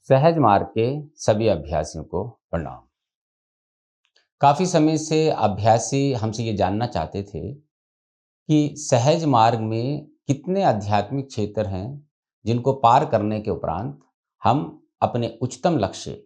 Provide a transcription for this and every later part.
सहज मार्ग के सभी अभ्यासियों को प्रणाम। काफ़ी समय से अभ्यासी हमसे ये जानना चाहते थे कि सहज मार्ग में कितने आध्यात्मिक क्षेत्र हैं जिनको पार करने के उपरांत हम अपने उच्चतम लक्ष्य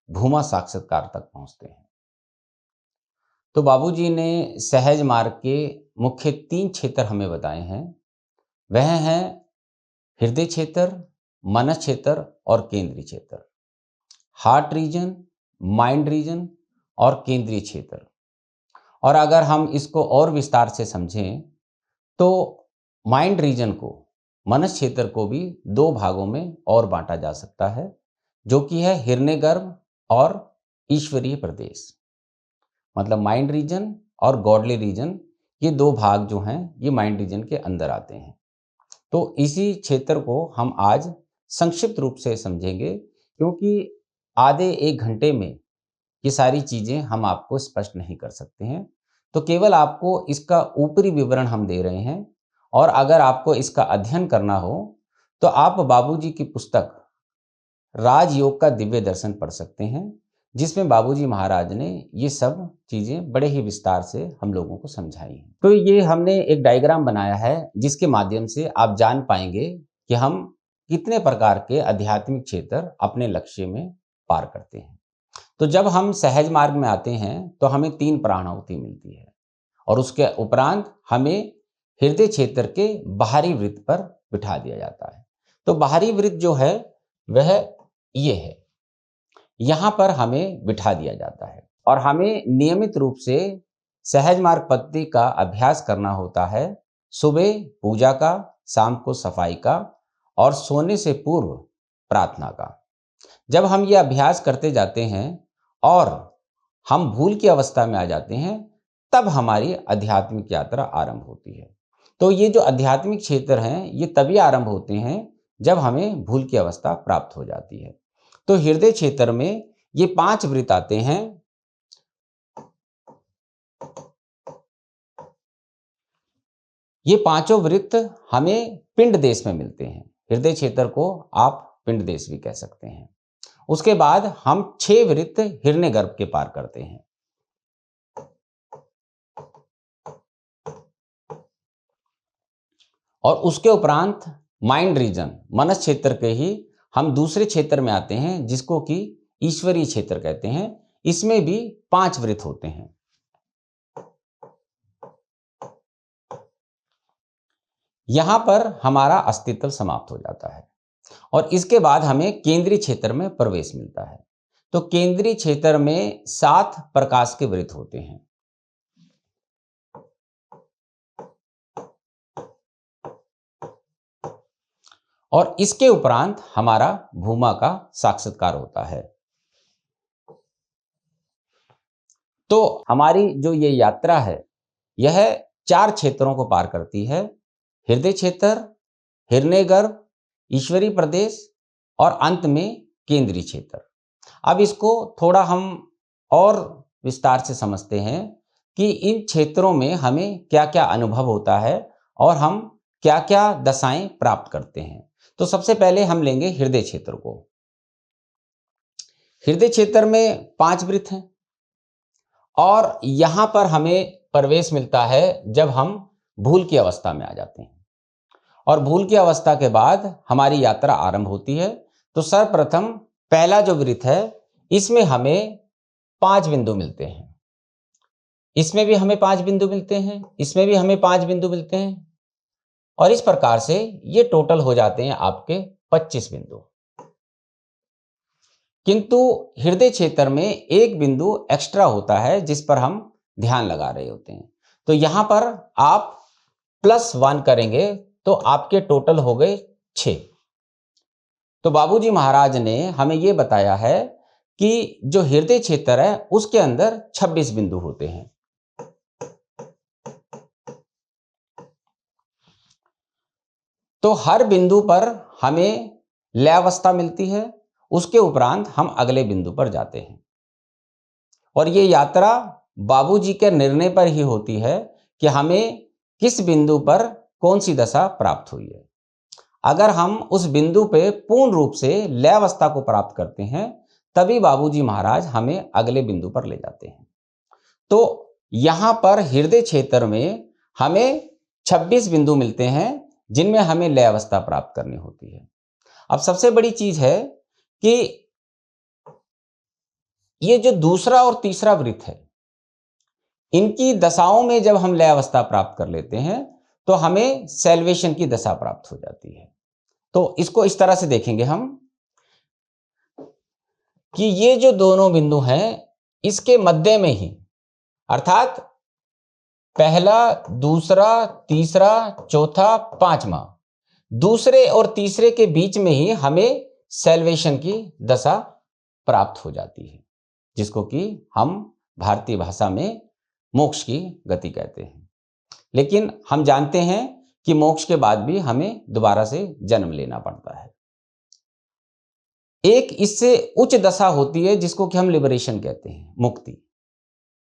भूमा साक्षात्कार तक पहुंचते हैं। तो बाबूजी ने सहज मार्ग के मुख्य 3 क्षेत्र हमें बताए हैं। वह हैं हृदय क्षेत्र, मनस क्षेत्र और केंद्रीय क्षेत्र। हार्ट रीजन, माइंड रीजन और केंद्रीय क्षेत्र। और अगर हम इसको और विस्तार से समझें तो माइंड रीजन को, मनस क्षेत्र को भी 2 भागों में और बांटा जा सकता है, जो कि है हिरण्यगर्भ और ईश्वरीय प्रदेश। मतलब माइंड रीजन और गॉडली रीजन, ये 2 भाग जो हैं ये माइंड रीजन के अंदर आते हैं। तो इसी क्षेत्र को हम आज संक्षिप्त रूप से समझेंगे, क्योंकि आधे 1 घंटे में ये सारी चीज़ें हम आपको स्पष्ट नहीं कर सकते हैं। तो केवल आपको इसका ऊपरी विवरण हम दे रहे हैं, और अगर आपको इसका अध्ययन करना हो तो आप बाबूजी की पुस्तक राजयोग का दिव्य दर्शन पढ़ सकते हैं, जिसमें बाबूजी महाराज ने ये सब चीज़ें बड़े ही विस्तार से हम लोगों को समझाई हैं। तो ये हमने एक डायग्राम बनाया है जिसके माध्यम से आप जान पाएंगे कि हम कितने प्रकार के आध्यात्मिक क्षेत्र अपने लक्ष्य में पार करते हैं। तो जब हम सहज मार्ग में आते हैं तो हमें 3 प्राणाहुति मिलती है, और उसके उपरांत हमें हृदय क्षेत्र के बाहरी वृत्त पर बिठा दिया जाता है। तो बाहरी वृत्त जो है वह ये है, यहाँ पर हमें बिठा दिया जाता है, और हमें नियमित रूप से सहज मार्ग पद्धति का अभ्यास करना होता है। सुबह पूजा का, शाम को सफाई का और सोने से पूर्व प्रार्थना का। जब हम ये अभ्यास करते जाते हैं और हम भूल की अवस्था में आ जाते हैं, तब हमारी आध्यात्मिक यात्रा आरंभ होती है। तो ये जो आध्यात्मिक क्षेत्र हैं ये तभी आरंभ होते हैं जब हमें भूल की अवस्था प्राप्त हो जाती है। तो हृदय क्षेत्र में ये 5 वृत्त आते हैं। ये पांचों वृत्त हमें पिंड देश में मिलते हैं। हृदय क्षेत्र को आप पिंड देश भी कह सकते हैं। उसके बाद हम 6 वृत्त हिरण्यगर्भ के पार करते हैं। और उसके उपरांत माइंड रीजन, मनस क्षेत्र के ही हम दूसरे क्षेत्र में आते हैं, जिसको कि ईश्वरीय क्षेत्र कहते हैं। इसमें भी 5 वृत्त होते हैं। यहां पर हमारा अस्तित्व समाप्त हो जाता है, और इसके बाद हमें केंद्रीय क्षेत्र में प्रवेश मिलता है। तो केंद्रीय क्षेत्र में 7 प्रकाश के वृत्त होते हैं। और इसके उपरांत हमारा भूमा का साक्षात्कार होता है। तो हमारी जो ये यात्रा है यह 4 क्षेत्रों को पार करती है: हृदय क्षेत्र, हिरण्यगर्भ, ईश्वरीय प्रदेश और अंत में केंद्रीय क्षेत्र। अब इसको थोड़ा हम और विस्तार से समझते हैं कि इन क्षेत्रों में हमें क्या क्या अनुभव होता है और हम क्या क्या दशाएं प्राप्त करते हैं। तो सबसे पहले हम लेंगे हृदय क्षेत्र को। हृदय क्षेत्र में 5 वृत्त हैं, और यहां पर हमें प्रवेश मिलता है जब हम भूल की अवस्था में आ जाते हैं। और भूल की अवस्था के बाद हमारी यात्रा आरंभ होती है। तो सर्वप्रथम पहला जो वृत्त है, इसमें हमें 5 बिंदु मिलते हैं। इसमें भी हमें 5 बिंदु मिलते हैं, इसमें भी हमें 5 बिंदु मिलते हैं, और इस प्रकार से ये टोटल हो जाते हैं आपके 25 बिंदु। किंतु हृदय क्षेत्र में एक बिंदु एक्स्ट्रा होता है जिस पर हम ध्यान लगा रहे होते हैं। तो यहां पर आप +1 करेंगे तो आपके टोटल हो गए 6। तो बाबूजी महाराज ने हमें यह बताया है कि जो हृदय क्षेत्र है उसके अंदर 26 बिंदु होते हैं। तो हर बिंदु पर हमें लय अवस्था मिलती है, उसके उपरांत हम अगले बिंदु पर जाते हैं। और ये यात्रा बाबूजी के निर्णय पर ही होती है कि हमें किस बिंदु पर कौन सी दशा प्राप्त हुई है। अगर हम उस बिंदु पे पूर्ण रूप से लय अवस्था को प्राप्त करते हैं, तभी बाबूजी महाराज हमें अगले बिंदु पर ले जाते हैं। तो यहां पर हृदय क्षेत्र में हमें 26 बिंदु मिलते हैं जिनमें हमें लय अवस्था प्राप्त करनी होती है। अब सबसे बड़ी चीज है कि ये जो दूसरा और तीसरा वृत्त है, इनकी दशाओं में जब हम लय अवस्था प्राप्त कर लेते हैं तो हमें सैल्वेशन की दशा प्राप्त हो जाती है। तो इसको इस तरह से देखेंगे हम कि ये जो दोनों बिंदु हैं, इसके मध्य में ही, अर्थात पहला, दूसरा, तीसरा, चौथा, पांचवा, दूसरे और तीसरे के बीच में ही हमें सैल्वेशन की दशा प्राप्त हो जाती है, जिसको कि हम भारतीय भाषा में मोक्ष की गति कहते हैं। लेकिन हम जानते हैं कि मोक्ष के बाद भी हमें दोबारा से जन्म लेना पड़ता है। एक इससे उच्च दशा होती है जिसको कि हम लिबरेशन कहते हैं, मुक्ति।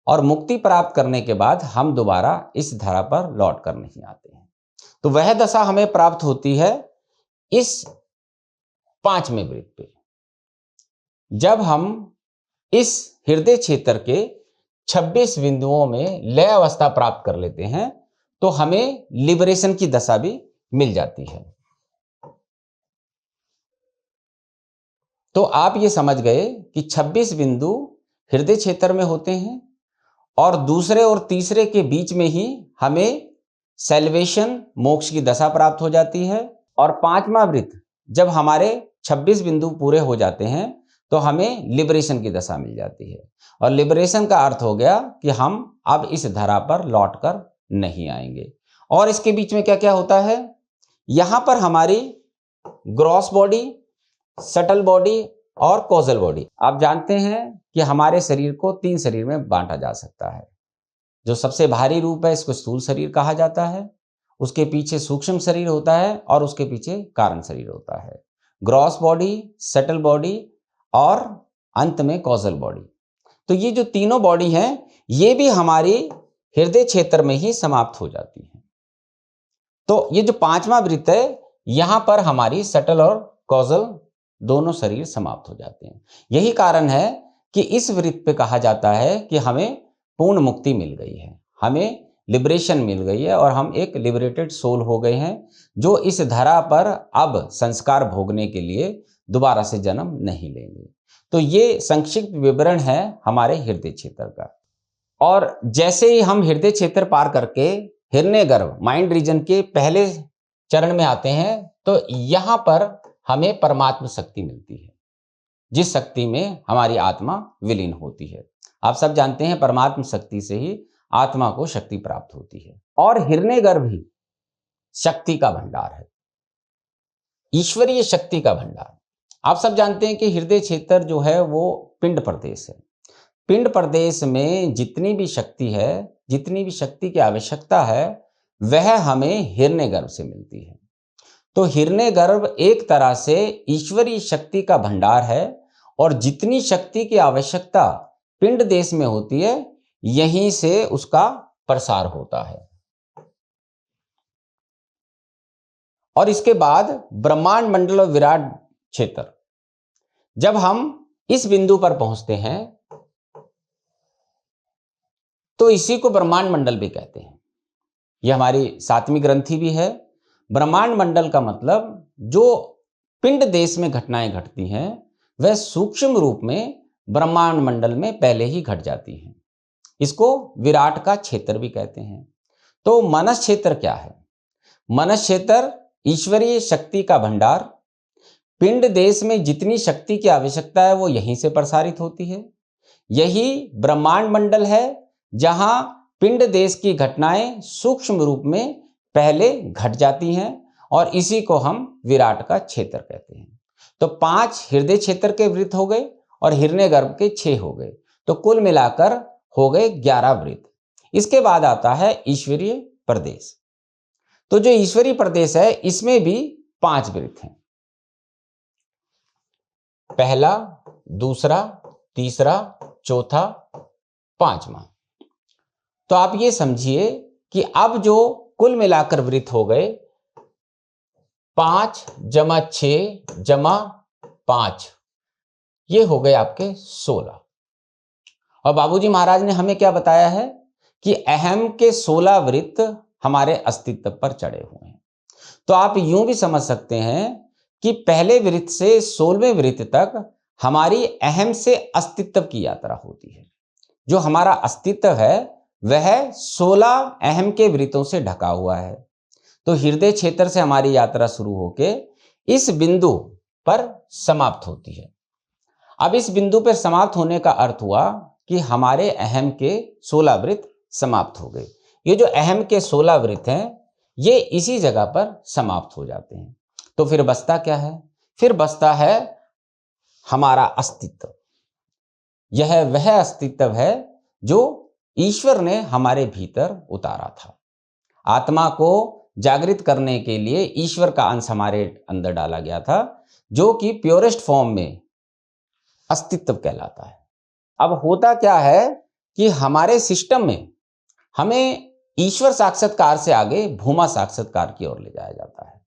और मुक्ति प्राप्त करने के बाद हम दोबारा इस धरा पर लौट कर नहीं आते हैं। तो वह दशा हमें प्राप्त होती है इस पांचवें वृत्त पे, जब हम इस हृदय क्षेत्र के 26 बिंदुओं में लय अवस्था प्राप्त कर लेते हैं तो हमें लिबरेशन की दशा भी मिल जाती है। तो आप ये समझ गए कि 26 बिंदु हृदय क्षेत्र में होते हैं और दूसरे और तीसरे के बीच में ही हमें सैल्वेशन, मोक्ष की दशा प्राप्त हो जाती है। और पांचवा वृत्त जब हमारे 26 बिंदु पूरे हो जाते हैं तो हमें लिबरेशन की दशा मिल जाती है। और लिबरेशन का अर्थ हो गया कि हम अब इस धरा पर लौटकर नहीं आएंगे। और इसके बीच में क्या क्या होता है, यहां पर हमारी ग्रॉस बॉडी, सटल बॉडी और कॉजल बॉडी। आप जानते हैं कि हमारे शरीर को 3 शरीर में बांटा जा सकता है। जो सबसे भारी रूप है इसको स्थूल शरीर कहा जाता है, उसके पीछे सूक्ष्म शरीर होता है और उसके पीछे कारण शरीर होता है। ग्रॉस बॉडी, सटल बॉडी और अंत में कॉजल बॉडी। तो ये जो तीनों बॉडी हैं ये भी हमारी हृदय क्षेत्र में ही समाप्त हो जाती है। तो ये जो पांचवा वृत्त है यहां पर हमारी सटल और कॉजल दोनों शरीर समाप्त हो जाते हैं। यही कारण है कि इस वृत्त पे कहा जाता है कि हमें पूर्ण मुक्ति मिल गई है, हमें लिबरेशन मिल गई है और हम एक लिबरेटेड सोल हो गए हैं जो इस धरा पर अब संस्कार भोगने के लिए दोबारा से जन्म नहीं लेंगे। तो ये संक्षिप्त विवरण है हमारे हृदय क्षेत्र का। और जैसे ही हम हृदय क्षेत्र पार करके हिरण्यगर्भ, माइंड रीजन के पहले चरण में आते हैं तो यहां पर हमें परमात्म शक्ति मिलती है, जिस शक्ति में हमारी आत्मा विलीन होती है। आप सब जानते हैं परमात्म शक्ति से ही आत्मा को शक्ति प्राप्त होती है। और हिरण्यगर्भ ही शक्ति का भंडार है, ईश्वरीय शक्ति का भंडार। आप सब जानते हैं कि हृदय क्षेत्र जो है वो पिंड प्रदेश है। पिंड प्रदेश में जितनी भी शक्ति है, जितनी भी शक्ति की आवश्यकता है, वह हमें हिरण्यगर्भ से मिलती है। तो हिरण्यगर्भ एक तरह से ईश्वरीय शक्ति का भंडार है और जितनी शक्ति की आवश्यकता पिंड देश में होती है यहीं से उसका प्रसार होता है। और इसके बाद ब्रह्मांड मंडल और विराट क्षेत्र, जब हम इस बिंदु पर पहुंचते हैं तो इसी को ब्रह्मांड मंडल भी कहते हैं। यह हमारी 7वीं ग्रंथि भी है। ब्रह्मांड मंडल का मतलब जो पिंड देश में घटनाएं घटती हैं वह सूक्ष्म रूप में ब्रह्मांड मंडल में पहले ही घट जाती हैं। इसको विराट का क्षेत्र भी कहते हैं। तो मनस क्षेत्र क्या है? मनस क्षेत्र ईश्वरीय शक्ति का भंडार। पिंड देश में जितनी शक्ति की आवश्यकता है वो यहीं से प्रसारित होती है। यही ब्रह्मांड मंडल है जहां पिंड देश की घटनाएं सूक्ष्म रूप में पहले घट जाती हैं और इसी को हम विराट का क्षेत्र कहते हैं। तो 5 हृदय क्षेत्र के वृत्त हो गए और हिरण्यगर्भ के 6 हो गए, तो कुल मिलाकर हो गए 11 वृत्त। इसके बाद आता है ईश्वरीय प्रदेश। तो जो ईश्वरीय प्रदेश है इसमें भी 5 वृत्त हैं, पहला, दूसरा, तीसरा, चौथा, पांचवा। तो आप ये समझिए कि अब जो कुल मिलाकर वृत्त हो गए 5 जमा 6 जमा 5, ये हो गए आपके 16। और बाबूजी महाराज ने हमें क्या बताया है कि अहम के 16 वृत्त हमारे अस्तित्व पर चढ़े हुए हैं। तो आप यूं भी समझ सकते हैं कि पहले वृत्त से 16वें वृत्त तक हमारी अहम से अस्तित्व की यात्रा होती है। जो हमारा अस्तित्व है वह 16 अहम के वृत्तों से ढका हुआ है। तो हृदय क्षेत्र से हमारी यात्रा शुरू होके इस बिंदु पर समाप्त होती है। अब इस बिंदु पर समाप्त होने का अर्थ हुआ कि हमारे अहम के 16 वृत्त समाप्त हो गए। ये जो अहम के 16 वृत्त हैं ये इसी जगह पर समाप्त हो जाते हैं। तो फिर बचता क्या है? फिर बचता है हमारा अस्तित्व। यह वह अस्तित्व है जो ईश्वर ने हमारे भीतर उतारा था। आत्मा को जागृत करने के लिए ईश्वर का अंश हमारे अंदर डाला गया था, जो कि प्योरेस्ट फॉर्म में अस्तित्व कहलाता है। अब होता क्या है कि हमारे सिस्टम में हमें ईश्वर साक्षात्कार से आगे भूमा साक्षात्कार की ओर ले जाया जाता है।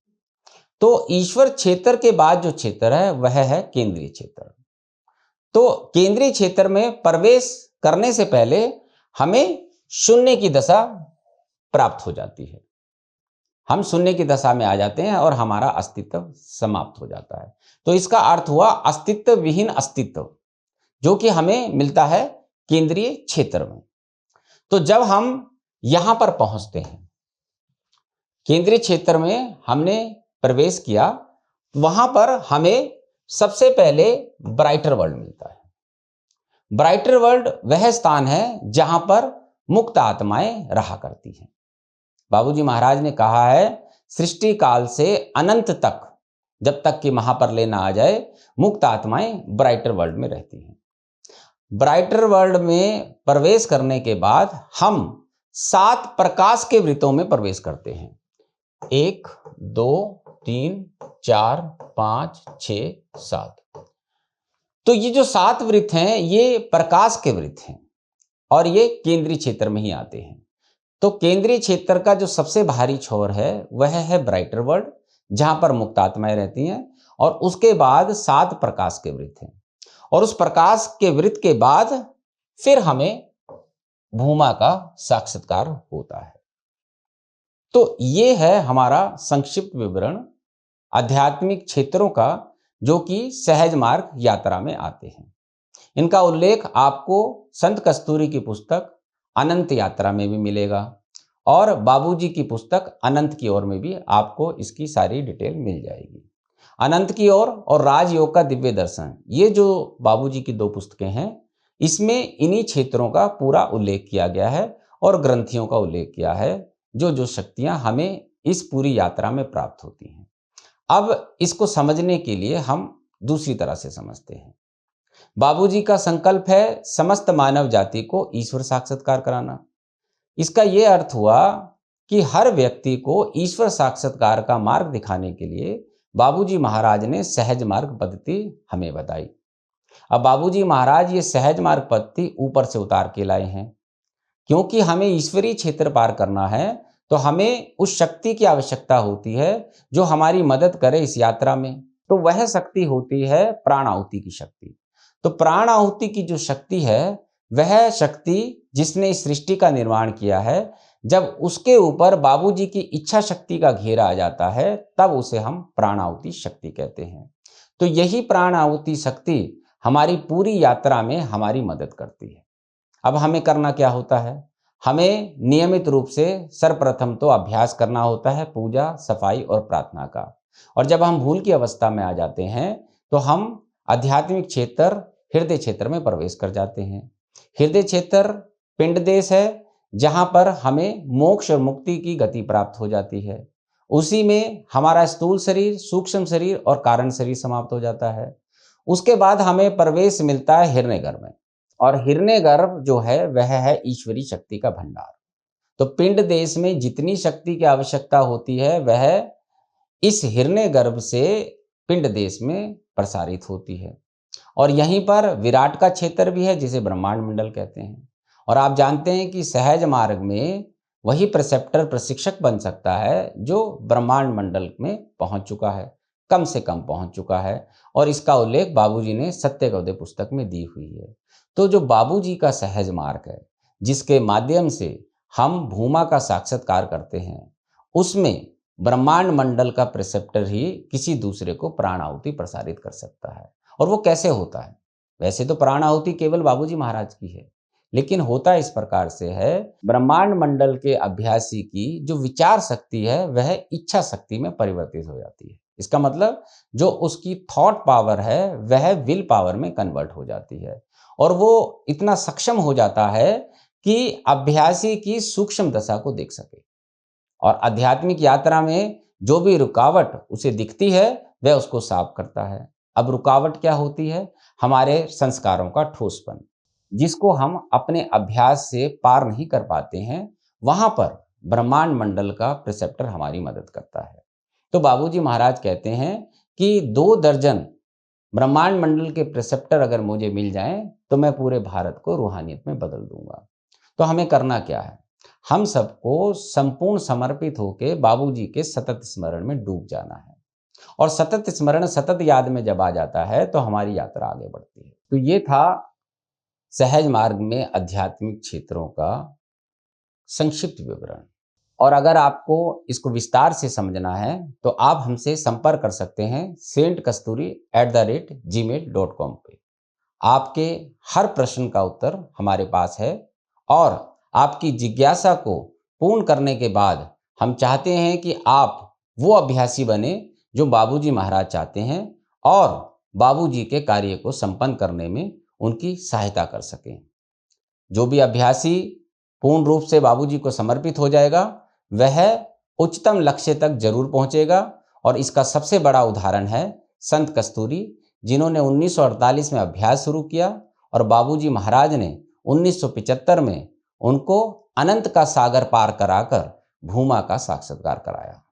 तो ईश्वर क्षेत्र के बाद जो क्षेत्र है वह है केंद्रीय क्षेत्र। तो केंद्रीय क्षेत्र में प्रवेश करने से पहले हमें शून्य की दशा प्राप्त हो जाती है। हम शून्य की दशा में आ जाते हैं और हमारा अस्तित्व समाप्त हो जाता है। तो इसका अर्थ हुआ अस्तित्व विहीन अस्तित्व, जो कि हमें मिलता है केंद्रीय क्षेत्र में। तो जब हम यहां पर पहुंचते हैं, केंद्रीय क्षेत्र में हमने प्रवेश किया, वहां पर हमें सबसे पहले ब्राइटर वर्ल्ड मिलता है। ब्राइटर वर्ल्ड वह स्थान है जहां पर मुक्त आत्माएं रहा करती हैं। बाबूजी महाराज ने कहा है सृष्टि काल से अनंत तक, जब तक कि महाप्रलय ना आ जाए, मुक्त आत्माएं ब्राइटर वर्ल्ड में रहती हैं। ब्राइटर वर्ल्ड में प्रवेश करने के बाद हम 7 प्रकाश के वृत्तों में प्रवेश करते हैं। 1 2 3 4 5 6 7। तो ये जो 7 वृत्त हैं ये प्रकाश के वृत्त हैं और ये केंद्रीय क्षेत्र में ही आते हैं। तो केंद्रीय क्षेत्र का जो सबसे भारी छोर है वह है ब्राइटर वर्ल्ड, जहां पर मुक्त आत्माएं रहती हैं। और उसके बाद 7 प्रकाश के वृत्त हैं और उस प्रकाश के वृत्त के बाद फिर हमें भूमा का साक्षात्कार होता है। तो ये है हमारा संक्षिप्त विवरण आध्यात्मिक क्षेत्रों का, जो कि सहज मार्ग यात्रा में आते हैं। इनका उल्लेख आपको संत कस्तूरी की पुस्तक अनंत यात्रा में भी मिलेगा और बाबूजी की पुस्तक अनंत की ओर में भी आपको इसकी सारी डिटेल मिल जाएगी। अनंत की ओर और राजयोग का दिव्य दर्शन, ये जो बाबूजी की 2 पुस्तकें हैं, इसमें इन्हीं क्षेत्रों का पूरा उल्लेख किया गया है और ग्रंथियों का उल्लेख किया है, जो जो शक्तियां हमें इस पूरी यात्रा में प्राप्त होती हैं। अब इसको समझने के लिए हम दूसरी तरह से समझते हैं। बाबूजी का संकल्प है समस्त मानव जाति को ईश्वर साक्षात्कार कराना। इसका यह अर्थ हुआ कि हर व्यक्ति को ईश्वर साक्षात्कार का मार्ग दिखाने के लिए बाबूजी महाराज ने सहज मार्ग पद्धति हमें बताई। अब बाबूजी महाराज ये सहज मार्ग पद्धति ऊपर से उतार के लाए हैं, क्योंकि हमें ईश्वरीय क्षेत्र पार करना है तो हमें उस शक्ति की आवश्यकता होती है जो हमारी मदद करे इस यात्रा में। तो वह शक्ति होती है प्राण आहुति की शक्ति। तो प्राण आहुति की जो शक्ति है वह शक्ति जिसने इस सृष्टि का निर्माण किया है, जब उसके ऊपर बाबूजी की इच्छा शक्ति का घेरा आ जाता है तब उसे हम प्राण आहुति शक्ति कहते हैं। तो यही प्राण आहुति शक्ति हमारी पूरी यात्रा में हमारी मदद करती है। अब हमें करना क्या होता है? हमें नियमित रूप से सर्वप्रथम तो अभ्यास करना होता है पूजा, सफाई और प्रार्थना का। और जब हम भूल की अवस्था में आ जाते हैं तो हम आध्यात्मिक क्षेत्र हृदय क्षेत्र में प्रवेश कर जाते हैं। हृदय क्षेत्र पिंड देश है जहां पर हमें मोक्ष और मुक्ति की गति प्राप्त हो जाती है। उसी में हमारा स्थूल शरीर, सूक्ष्म शरीर और कारण शरीर समाप्त हो जाता है। उसके बाद हमें प्रवेश मिलता है हिरण्यगर्भ में, और हिरण्यगर्भ जो है वह है ईश्वरी शक्ति का भंडार। तो पिंड देश में जितनी शक्ति की आवश्यकता होती है वह इस हिरण्यगर्भ से पिंड देश में प्रसारित होती है। और यहीं पर विराट का क्षेत्र भी है जिसे ब्रह्मांड मंडल कहते हैं। और आप जानते हैं कि सहज मार्ग में वही प्रिसेप्टर प्रशिक्षक बन सकता है जो ब्रह्मांड मंडल में पहुंच चुका है, कम से कम पहुंच चुका है। और इसका उल्लेख बाबूजी ने सत्य गौदे पुस्तक में दी हुई है। तो जो बाबूजी का सहज मार्ग है, जिसके माध्यम से हम भूमा का साक्षात्कार करते हैं, उसमें ब्रह्मांड मंडल का प्रिसेप्टर ही किसी दूसरे को प्राण आहुति प्रसारित कर सकता है। और वो कैसे होता है? वैसे तो प्राण आहुति केवल बाबूजी महाराज की है, लेकिन होता इस प्रकार से है, ब्रह्मांड मंडल के अभ्यासी की जो विचार शक्ति है वह इच्छा शक्ति में परिवर्तित हो जाती है। इसका मतलब जो उसकी थॉट पावर है वह विल पावर में कन्वर्ट हो जाती है और वो इतना सक्षम हो जाता है कि अभ्यासी की सूक्ष्म दशा को देख सके और आध्यात्मिक यात्रा में जो भी रुकावट उसे दिखती है वह उसको साफ करता है। अब रुकावट क्या होती है? हमारे संस्कारों का ठोसपन, जिसको हम अपने अभ्यास से पार नहीं कर पाते हैं, वहां पर ब्रह्मांड मंडल का प्रिसेप्टर हमारी मदद करता है। तो बाबूजी महाराज कहते हैं कि 2 दर्जन ब्रह्मांड मंडल के प्रिसेप्टर अगर मुझे मिल जाएं तो मैं पूरे भारत को रूहानियत में बदल दूंगा। तो हमें करना क्या है? हम सबको संपूर्ण समर्पित होकर बाबूजी के सतत स्मरण में डूब जाना है और सतत स्मरण, सतत याद में जब आ जाता है तो हमारी यात्रा आगे बढ़ती है। तो ये था सहज मार्ग में आध्यात्मिक क्षेत्रों का संक्षिप्त विवरण। और अगर आपको इसको विस्तार से समझना है तो आप हमसे संपर्क कर सकते हैं saintkasturi@gmail.com पे। आपके हर प्रश्न का उत्तर हमारे पास है और आपकी जिज्ञासा को पूर्ण करने के बाद हम चाहते हैं कि आप वो अभ्यासी बने जो बाबूजी महाराज चाहते हैं और बाबूजी के कार्य को संपन्न करने में उनकी सहायता कर सकें। जो भी अभ्यासी पूर्ण रूप से बाबूजी को समर्पित हो जाएगा वह उच्चतम लक्ष्य तक जरूर पहुंचेगा। और इसका सबसे बड़ा उदाहरण है संत कस्तूरी, जिन्होंने 1948 में अभ्यास शुरू किया और बाबूजी महाराज ने 1975 में उनको अनंत का सागर पार कराकर भूमा का साक्षात्कार कराया।